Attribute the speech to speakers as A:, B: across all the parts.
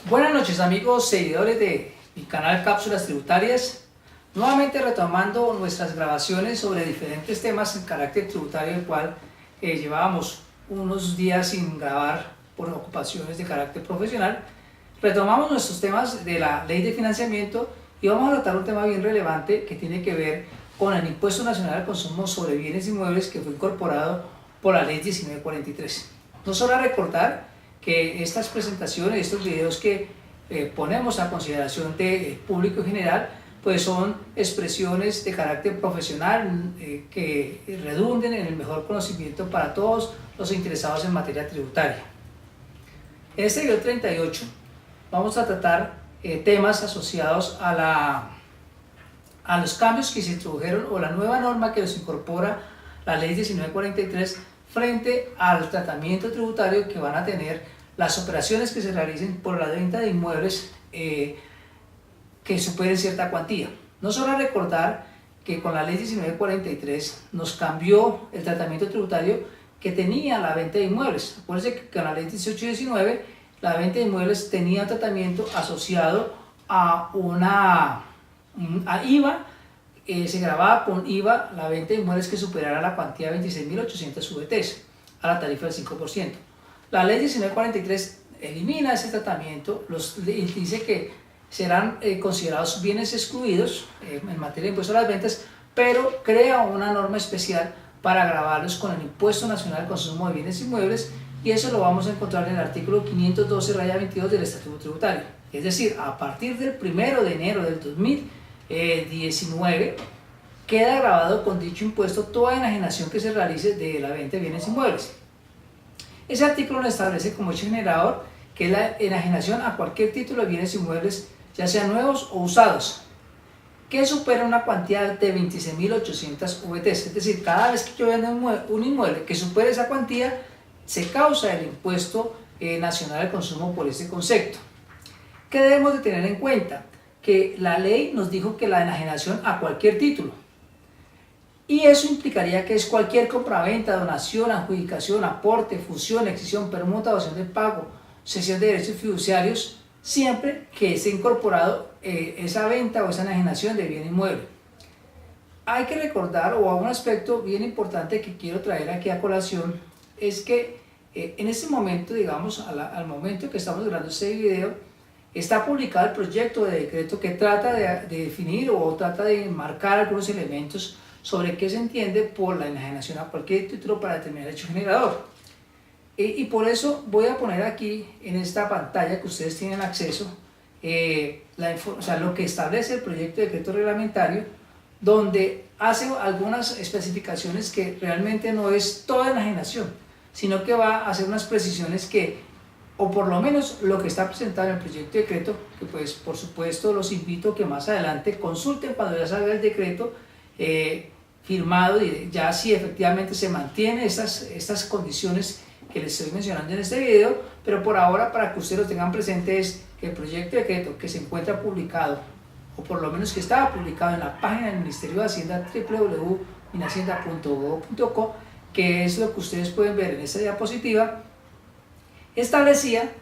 A: Buenas noches amigos seguidores de mi canal Cápsulas Tributarias, nuevamente retomando nuestras grabaciones sobre diferentes temas en carácter tributario, el cual llevábamos unos días sin grabar por ocupaciones de carácter profesional. Retomamos nuestros temas de la ley de financiamiento y vamos a tratar un tema bien relevante que tiene que ver con el Impuesto Nacional al Consumo sobre Bienes Inmuebles, que fue incorporado por la ley 1943. No solo recordar que estas presentaciones, estos videos que ponemos a consideración del público en general, pues son expresiones de carácter profesional que redunden en el mejor conocimiento para todos los interesados en materia tributaria. En este video 38 vamos a tratar temas asociados a los cambios que se introdujeron o la nueva norma que los incorpora la ley 1943 frente al tratamiento tributario que van a tener las operaciones que se realicen por la venta de inmuebles que superen cierta cuantía. No solo recordar que con la ley 1943 nos cambió el tratamiento tributario que tenía la venta de inmuebles. Acuérdense que con la ley 1819 la venta de inmuebles tenía un tratamiento asociado a IVA, se grababa con IVA la venta de inmuebles que superara la cuantía de 26.800 VTs a la tarifa del 5%. La ley 1943 elimina ese tratamiento, dice que serán considerados bienes excluidos en materia de impuesto a las ventas, pero crea una norma especial para gravarlos con el Impuesto Nacional al Consumo de Bienes Inmuebles, y eso lo vamos a encontrar en el artículo 512-22 del Estatuto Tributario. Es decir, a partir del 1 de enero del 2019 queda grabado con dicho impuesto toda enajenación que se realice de la venta de bienes inmuebles. Ese artículo lo establece como hecho generador, que es la enajenación a cualquier título de bienes inmuebles, ya sean nuevos o usados, que supera una cuantía de 26.800 VTs. Es decir, cada vez que yo vendo un inmueble que supere esa cuantía, se causa el impuesto nacional al consumo por este concepto. ¿Qué debemos de tener en cuenta? Que la ley nos dijo que la enajenación a cualquier título, y eso implicaría que es cualquier compraventa, donación, adjudicación, aporte, fusión, excisión, permuta, dación de pago, cesión de derechos fiduciarios, siempre que esté incorporado esa venta o esa enajenación de bien inmueble. Hay que recordar, o un aspecto bien importante que quiero traer aquí a colación, es que en este momento, digamos, al momento que estamos grabando este video, está publicado el proyecto de decreto que trata de definir o trata de marcar algunos elementos sobre qué se entiende por la enajenación a cualquier título para determinar el hecho generador. Y por eso voy a poner aquí en esta pantalla que ustedes tienen acceso lo que establece el proyecto de decreto reglamentario, donde hace algunas especificaciones que realmente no es toda enajenación, sino que va a hacer unas precisiones que, o por lo menos lo que está presentado en el proyecto de decreto, que pues por supuesto los invito a que más adelante consulten cuando ya salga el decreto firmado, y ya si efectivamente se mantienen estas condiciones que les estoy mencionando en este video, pero por ahora, para que ustedes lo tengan presente, es que el proyecto de decreto que se encuentra publicado, o por lo menos que estaba publicado en la página del Ministerio de Hacienda, www.minahacienda.gov.co, que es lo que ustedes pueden ver en esta diapositiva, establece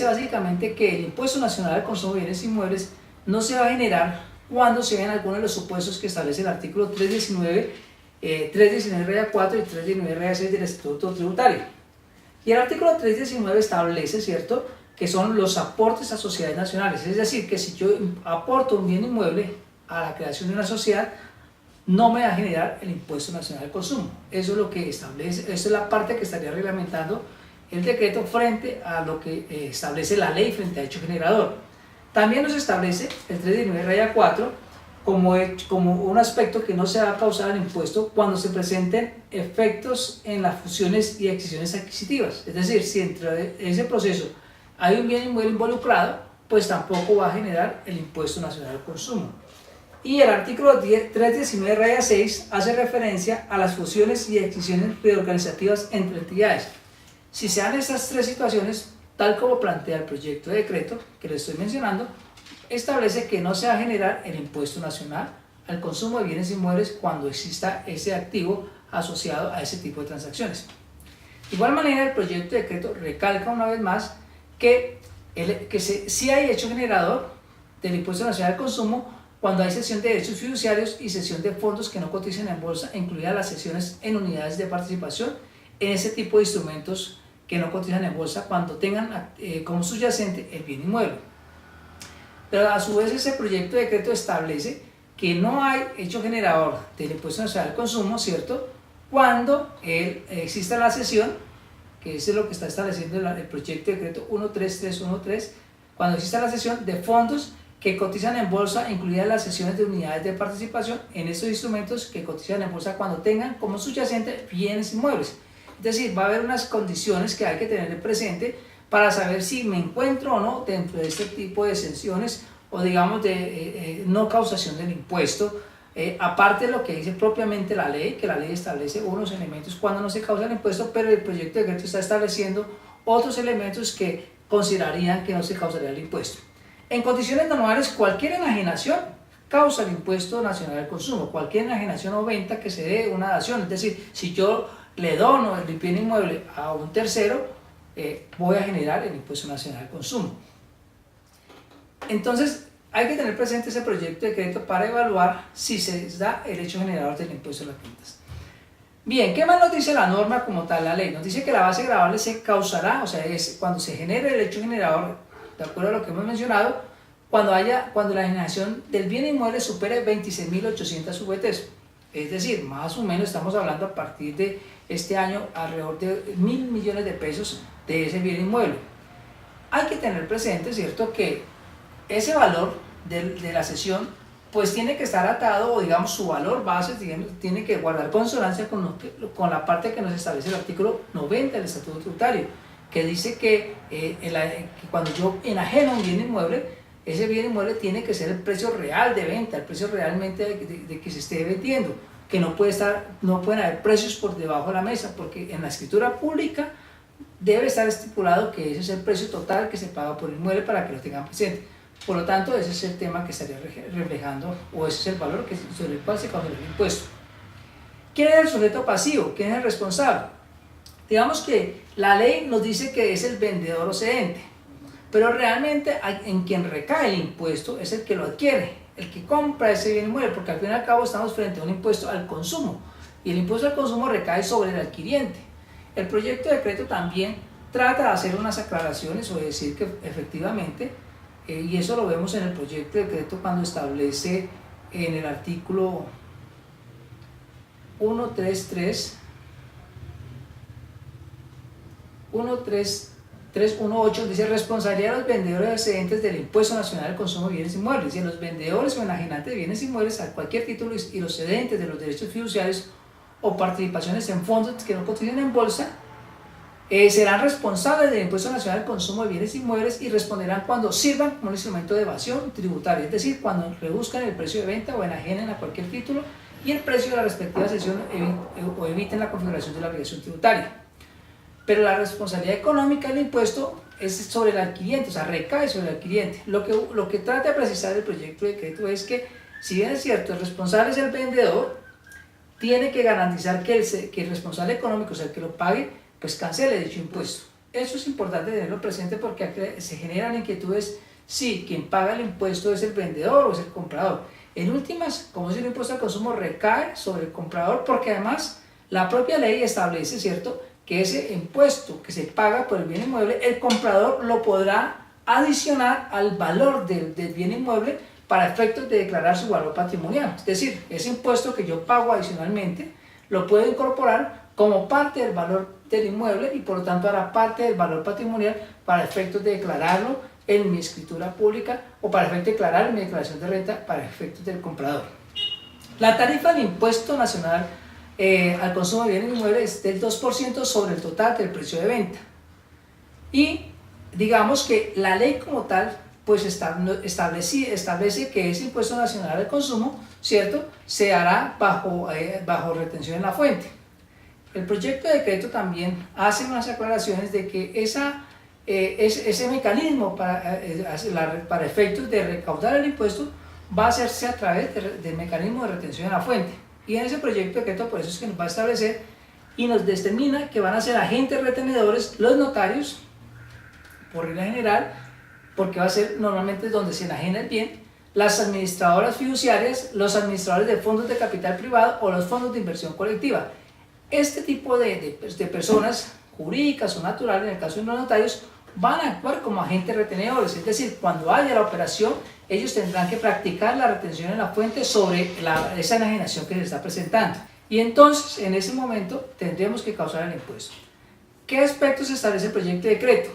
A: básicamente que el Impuesto Nacional al Consumo de Bienes Inmuebles no se va a generar cuando se vean algunos de los supuestos que establece el artículo 319, 319-4 y 319-6 del Estatuto Tributario. Y el artículo 319 establece, ¿cierto?, que son los aportes a sociedades nacionales. Es decir, que si yo aporto un bien inmueble a la creación de una sociedad, no me va a generar el Impuesto Nacional al Consumo. Eso es lo que establece, esa es la parte que estaría reglamentando el decreto frente a lo que establece la ley frente a hecho generador. También nos establece el 319-4 como un aspecto que no se va a causar el impuesto cuando se presenten efectos en las fusiones y excisiones adquisitivas. Es decir, si entre ese proceso hay un bien inmueble involucrado, pues tampoco va a generar el Impuesto Nacional al Consumo. Y el artículo 319-6 hace referencia a las fusiones y excisiones reorganizativas entre entidades. Si se dan estas tres situaciones, tal como plantea el proyecto de decreto que les estoy mencionando, establece que no se va a generar el Impuesto Nacional al Consumo de Bienes Inmuebles cuando exista ese activo asociado a ese tipo de transacciones. De igual manera, el proyecto de decreto recalca una vez más que sí hay hecho generador del impuesto nacional al consumo cuando hay cesión de derechos fiduciarios y cesión de fondos que no cotizan en bolsa, incluidas las cesiones en unidades de participación en ese tipo de instrumentos que no cotizan en bolsa cuando tengan como subyacente el bien inmueble. Pero a su vez ese proyecto de decreto establece que no hay hecho generador del impuesto nacional al consumo, ¿cierto? Cuando exista la cesión, que es lo que está estableciendo el proyecto de decreto 13313, cuando exista la cesión de fondos que cotizan en bolsa, incluidas las cesiones de unidades de participación en estos instrumentos que cotizan en bolsa cuando tengan como subyacente bienes inmuebles. Es decir, va a haber unas condiciones que hay que tener presente para saber si me encuentro o no dentro de este tipo de exenciones o digamos de no causación del impuesto, aparte de lo que dice propiamente la ley, que la ley establece unos elementos cuando no se causa el impuesto, pero el proyecto de decreto está estableciendo otros elementos que considerarían que no se causaría el impuesto. En condiciones normales, cualquier enajenación causa el impuesto nacional al consumo, cualquier enajenación o venta que se dé una dación, es decir, si yo le dono el bien inmueble a un tercero, voy a generar el impuesto nacional al consumo. Entonces, hay que tener presente ese proyecto de decreto para evaluar si se da el hecho generador del impuesto de las ventas. Bien, ¿qué más nos dice la norma como tal, la ley? Nos dice que la base gravable se causará, o sea, es cuando se genere el hecho generador, de acuerdo a lo que hemos mencionado, cuando la generación del bien inmueble supere 26.800 VTs. Es decir, más o menos estamos hablando a partir de este año alrededor de 1.000 millones de pesos de ese bien inmueble. Hay que tener presente, ¿cierto?, que ese valor de la cesión pues tiene que estar atado, o digamos su valor base tiene que guardar consonancia con la parte que nos establece el artículo 90 del Estatuto Tributario, que dice que cuando yo enajeno un bien inmueble, ese bien inmueble tiene que ser el precio real de venta, el precio realmente de que se esté vendiendo, que no pueden haber precios por debajo de la mesa, porque en la escritura pública debe estar estipulado que ese es el precio total que se paga por el inmueble para que lo tengan presente. Por lo tanto, ese es el tema que estaría reflejando, o ese es el valor sobre el cual se causa el impuesto. ¿Quién es el sujeto pasivo? ¿Quién es el responsable? Digamos que la ley nos dice que es el vendedor o cedente, pero realmente en quien recae el impuesto es el que lo adquiere, el que compra ese bien inmueble, porque al fin y al cabo estamos frente a un impuesto al consumo, y el impuesto al consumo recae sobre el adquiriente. El proyecto de decreto también trata de hacer unas aclaraciones o de decir que efectivamente, y eso lo vemos en el proyecto de decreto cuando establece en el artículo 13318, dice responsabilidad de los vendedores excedentes del impuesto nacional al consumo de bienes inmuebles, y a los vendedores o enajenantes de bienes inmuebles a cualquier título y los cedentes de los derechos fiduciarios o participaciones en fondos que no cotizan en bolsa, serán responsables del impuesto nacional al consumo de bienes inmuebles y responderán cuando sirvan como un instrumento de evasión tributaria, es decir, cuando reduzcan el precio de venta o enajenen a cualquier título y el precio de la respectiva cesión o eviten la configuración de la obligación tributaria. Pero la responsabilidad económica del impuesto es sobre el adquiriente, o sea, recae sobre el adquiriente. Lo que trata de precisar el proyecto de decreto es que, si bien es cierto, el responsable es el vendedor, tiene que garantizar que el responsable económico, o sea, el que lo pague, pues cancele dicho impuesto. Eso es importante tenerlo presente porque se generan inquietudes si quien paga el impuesto es el vendedor o es el comprador. En últimas, como es el impuesto al consumo, recae sobre el comprador porque además la propia ley establece, ¿cierto?, que ese impuesto que se paga por el bien inmueble, el comprador lo podrá adicionar al valor del bien inmueble para efectos de declarar su valor patrimonial. Es decir, ese impuesto que yo pago adicionalmente lo puedo incorporar como parte del valor del inmueble y por lo tanto hará parte del valor patrimonial para efectos de declararlo en mi escritura pública o para efectos de declarar en mi declaración de renta para efectos del comprador. La tarifa del impuesto nacional al consumo de bienes inmuebles es del 2% sobre el total del precio de venta. Y digamos que la ley como tal pues establece que ese impuesto nacional al consumo, ¿cierto?, se hará bajo retención en la fuente. El proyecto de decreto también hace unas aclaraciones de que ese mecanismo para efectos de recaudar el impuesto va a hacerse a través del mecanismo de retención en la fuente. Y en ese proyecto de decreto por eso es que nos va a establecer y nos determina que van a ser agentes retenedores los notarios, por regla general, porque va a ser normalmente donde se enajena el bien, las administradoras fiduciarias, los administradores de fondos de capital privado o los fondos de inversión colectiva. Este tipo de personas jurídicas o naturales, en el caso de los notarios, van a actuar como agentes retenedores, es decir, cuando haya la operación, ellos tendrán que practicar la retención en la fuente sobre esa enajenación que se está presentando. Y entonces, en ese momento, tendremos que causar el impuesto. ¿Qué aspectos establece el proyecto de decreto?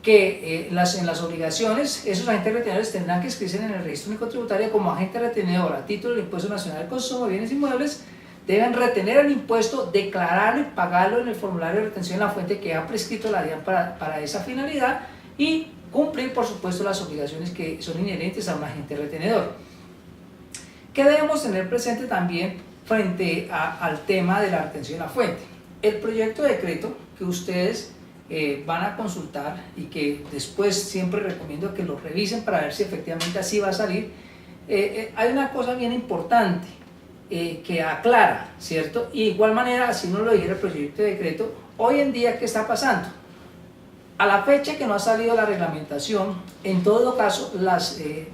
A: Que en las obligaciones, esos agentes retenedores tendrán que inscribirse en el registro único tributario como agente retenedor a título del Impuesto Nacional al Consumo de Bienes Inmuebles, deben retener el impuesto, declararlo y pagarlo en el formulario de retención en la fuente que ha prescrito la DIAN para esa finalidad y cumplir, por supuesto, las obligaciones que son inherentes a un agente retenedor. ¿Qué debemos tener presente también frente al tema de la retención en la fuente? El proyecto de decreto que ustedes van a consultar y que después siempre recomiendo que lo revisen para ver si efectivamente así va a salir, hay una cosa bien importante que aclara, ¿cierto? Y de igual manera, así nos lo dijera el proyecto de decreto, hoy en día, ¿qué está pasando? A la fecha que no ha salido la reglamentación, en todo caso,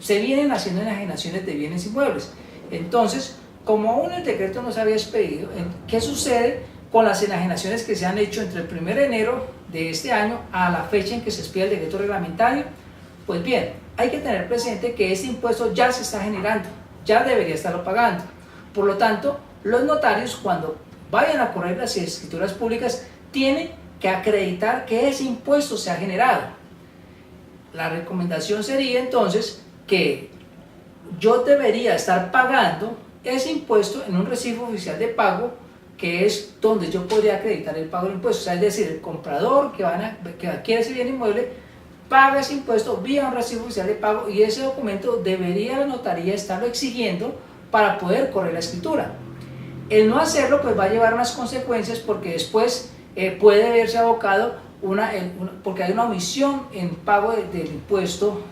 A: se vienen haciendo enajenaciones de bienes inmuebles. Entonces, como aún el decreto no se había expedido, ¿qué sucede con las enajenaciones que se han hecho entre el 1 de enero de este año a la fecha en que se expide el decreto reglamentario? Pues bien, hay que tener presente que este impuesto ya se está generando, ya debería estarlo pagando. Por lo tanto, los notarios, cuando vayan a correr las escrituras públicas, tienen que acreditar que ese impuesto se ha generado. La recomendación sería entonces que yo debería estar pagando ese impuesto en un recibo oficial de pago, que es donde yo podría acreditar el pago del impuesto. O sea, es decir, el comprador que adquiere ese bien inmueble paga ese impuesto vía un recibo oficial de pago y ese documento debería la notaría estarlo exigiendo para poder correr la escritura. El no hacerlo pues va a llevar unas consecuencias porque después puede verse abocado porque hay una omisión en pago del impuesto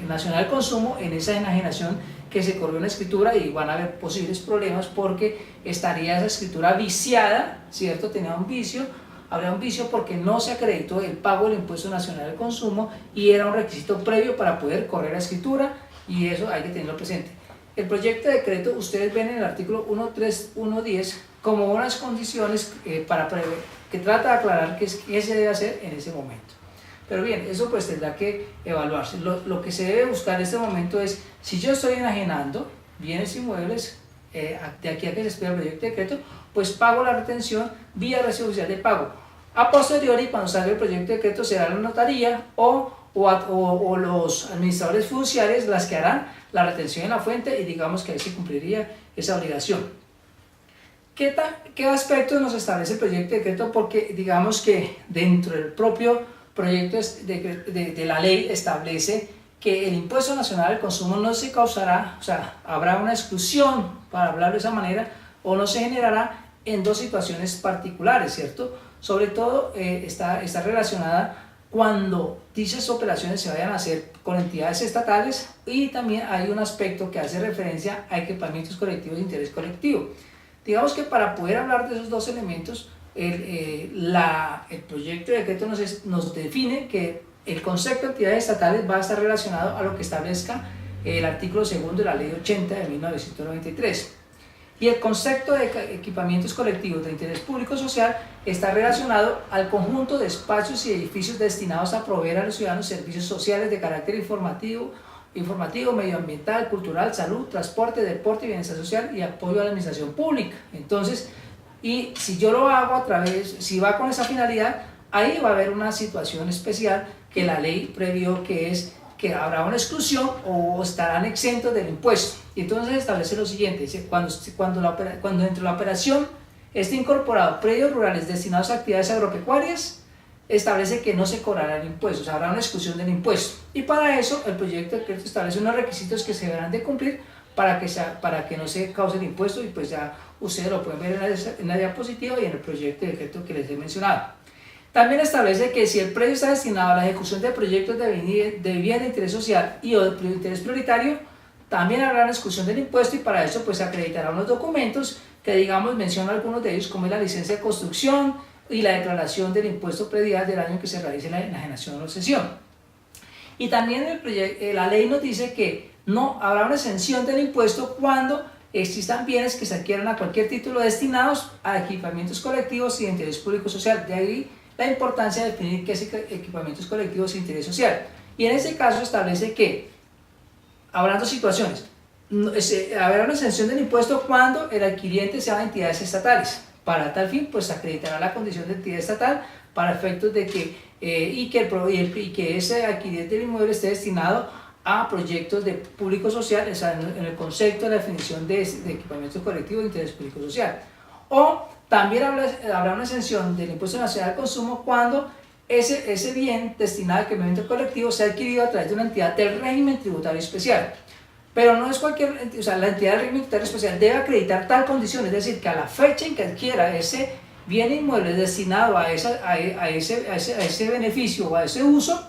A: nacional al consumo en esa enajenación que se corrió en la escritura y van a haber posibles problemas porque estaría esa escritura viciada, ¿cierto? Habría un vicio porque no se acreditó el pago del impuesto nacional al consumo y era un requisito previo para poder correr la escritura y eso hay que tenerlo presente. El proyecto de decreto, ustedes ven en el artículo 1.3.1.10 como unas condiciones que trata de aclarar qué se debe hacer en ese momento. Pero bien, eso pues tendrá que evaluarse. Lo que se debe buscar en este momento es, si yo estoy enajenando bienes inmuebles, de aquí a que se expida el proyecto de decreto, pues pago la retención vía recibo oficial de pago. A posteriori, cuando salga el proyecto de decreto, será la notaría o los administradores fiduciarios las que harán la retención en la fuente y digamos que ahí se cumpliría esa obligación. ¿Qué aspectos nos establece el proyecto de decreto? Porque digamos que dentro del propio proyecto de la ley establece que el impuesto nacional al consumo no se causará, o sea, habrá una exclusión, para hablar de esa manera, o no se generará en dos situaciones particulares, ¿cierto? Sobre todo está relacionada cuando dichas operaciones se vayan a hacer con entidades estatales y también hay un aspecto que hace referencia a equipamientos colectivos de interés colectivo. Digamos que para poder hablar de esos dos elementos, el proyecto de decreto nos define que el concepto de entidades estatales va a estar relacionado a lo que establezca el artículo 2 de la Ley 80 de 1993. Y el concepto de equipamientos colectivos de interés público social está relacionado al conjunto de espacios y edificios destinados a proveer a los ciudadanos servicios sociales de carácter informativo, medioambiental, cultural, salud, transporte, deporte y bienestar social y apoyo a la administración pública. Entonces, y si yo lo hago si va con esa finalidad, ahí va a haber una situación especial que la ley previó, que es que habrá una exclusión o estarán exentos del impuesto. Y entonces establece lo siguiente, dice, cuando dentro de la operación esté incorporado predios rurales destinados a actividades agropecuarias, establece que no se cobrará el impuesto, o sea, habrá una exclusión del impuesto. Y para eso el proyecto de decreto establece unos requisitos que se deberán de cumplir para que no se cause el impuesto y pues ya ustedes lo pueden ver en la diapositiva y en el proyecto de decreto que les he mencionado. También establece que si el predio está destinado a la ejecución de proyectos de vivienda de interés social y o de interés prioritario, también habrá una exclusión del impuesto y para eso pues se acreditarán unos documentos que digamos menciono algunos de ellos como es la licencia de construcción y la declaración del impuesto predial del año en que se realice la enajenación o cesión. Y también la ley nos dice que no habrá una exención del impuesto cuando existan bienes que se adquieran a cualquier título destinados a equipamientos colectivos y de interés público social. De ahí la importancia de definir qué es equipamientos colectivos y de interés social. Y en este caso establece que habrá dos situaciones. Habrá una exención del impuesto cuando el adquiriente sea de entidades estatales. Para tal fin, pues acreditará la condición de entidad estatal para efectos de que ese adquiriente del inmueble esté destinado a proyectos de público social, o sea, en el concepto de la definición de equipamientos colectivos de interés público social. O también habrá una exención del impuesto nacional al consumo cuando ese bien destinado a equipamiento colectivo sea adquirido a través de una entidad del régimen tributario especial. Pero no es cualquier, o sea, la entidad del régimen tributario especial debe acreditar tal condición, es decir, que a la fecha en que adquiera ese bien inmueble destinado a ese beneficio o a ese uso,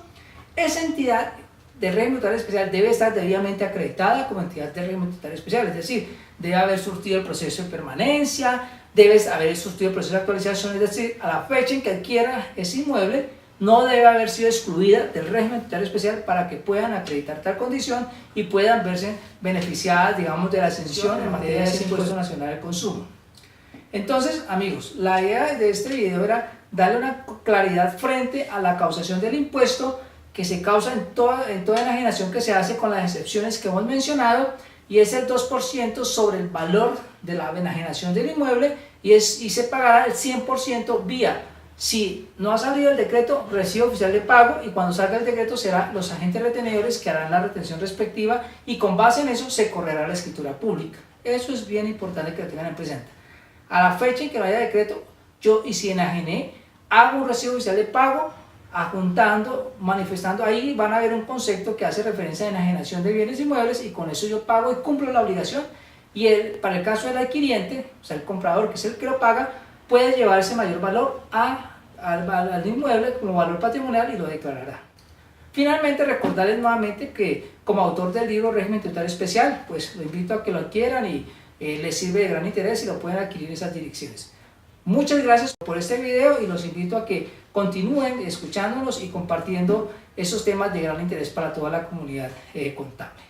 A: esa entidad del régimen tributario especial debe estar debidamente acreditada como entidad del régimen tributario especial, es decir, debe haber surtido el proceso de permanencia, debe haber surtido el proceso de actualización, es decir, a la fecha en que adquiera ese inmueble, no debe haber sido excluida del régimen tributario especial para que puedan acreditar tal condición y puedan verse beneficiadas, digamos, de la exención en materia de ese impuesto nacional al consumo. Entonces, amigos, la idea de este video era darle una claridad frente a la causación del impuesto que se causa en toda enajenación que se hace con las excepciones que hemos mencionado, y es el 2% sobre el valor de la enajenación del inmueble y se pagará el 100% vía. Si no ha salido el decreto, recibo oficial de pago, y cuando salga el decreto serán los agentes retenedores que harán la retención respectiva y con base en eso se correrá la escritura pública. Eso es bien importante que lo tengan en presente. A la fecha en que no haya decreto, y si enajené, hago un recibo oficial de pago, adjuntando, manifestando, ahí van a ver un concepto que hace referencia a enajenación de bienes inmuebles, y con eso yo pago y cumplo la obligación, y para el caso del adquiriente, o sea el comprador, que es el que lo paga, puede llevar ese mayor valor al inmueble como valor patrimonial y lo declarará. Finalmente, recordarles nuevamente que como autor del libro Régimen Tributario Especial, pues lo invito a que lo adquieran y les sirve de gran interés y lo pueden adquirir en esas direcciones. Muchas gracias por este video y los invito a que continúen escuchándonos y compartiendo esos temas de gran interés para toda la comunidad contable.